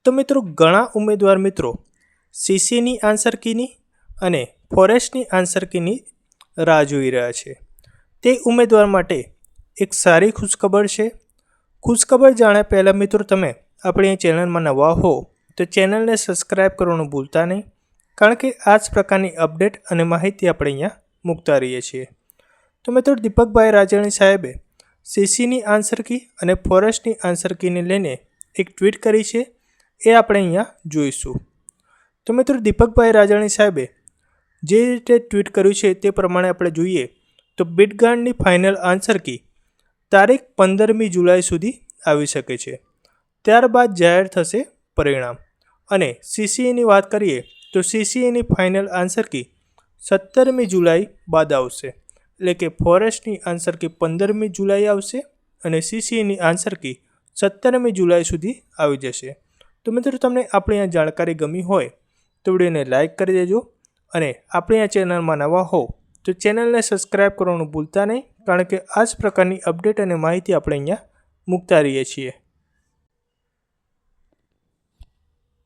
તો મિત્રો ઘણા ઉમેદવાર મિત્રો સીસીની આન્સર કીની અને ફોરેસ્ટની આન્સર કીની રાહ જોઈ રહ્યા છે. તે ઉમેદવાર માટે એક સારી ખુશખબર છે. ખુશખબર જાણ્યા પહેલાં મિત્રો તમે આપણી ચેનલમાં નવા હો તો ચેનલને સબસ્ક્રાઈબ કરવાનું ભૂલતા નહીં, કારણ કે આ જ પ્રકારની અપડેટ અને માહિતી આપણે અહીંયા મૂકતા રહીએ છીએ. તો મિત્રો દીપકભાઈ રાજાણી સાહેબે સીસીની આન્સર કી અને ફોરેસ્ટની આન્સર કીને લઈને એક ટ્વીટ કરી છે, એ આપણે અહીંયા જોઈશું. તો મિત્રો દીપકભાઈ રાજાણી સાહેબે જે રીતે ટ્વીટ કર્યું છે તે પ્રમાણે આપણે જોઈએ તો બીટગાર્ડની ફાઇનલ આન્સર કી તારીખ 15મી જુલાઈ સુધી આવી શકે છે. ત્યારબાદ જાહેર થશે પરિણામ. અને સીસીઈની વાત કરીએ તો સીસીઈની ફાઇનલ આન્સર કી 17મી જુલાઈ બાદ આવશે. એટલે કે ફોરેસ્ટની આન્સર કી 15મી જુલાઈ આવશે અને સીસીઈની આન્સર કી 17મી જુલાઈ સુધી આવી જશે. તો મિત્રો તમને આપણી આ જાણકારી ગમી હોય તો વિડીયોને લાઇક કરી દેજો અને આપણી આ ચેનલમાં નવા હો તો ચેનલને સબસ્ક્રાઈબ કરવાનું ભૂલતા નહીં, કારણ કે આ જ પ્રકારની અપડેટ અને માહિતી આપણે અહીંયા મૂકતા રહીએ છીએ.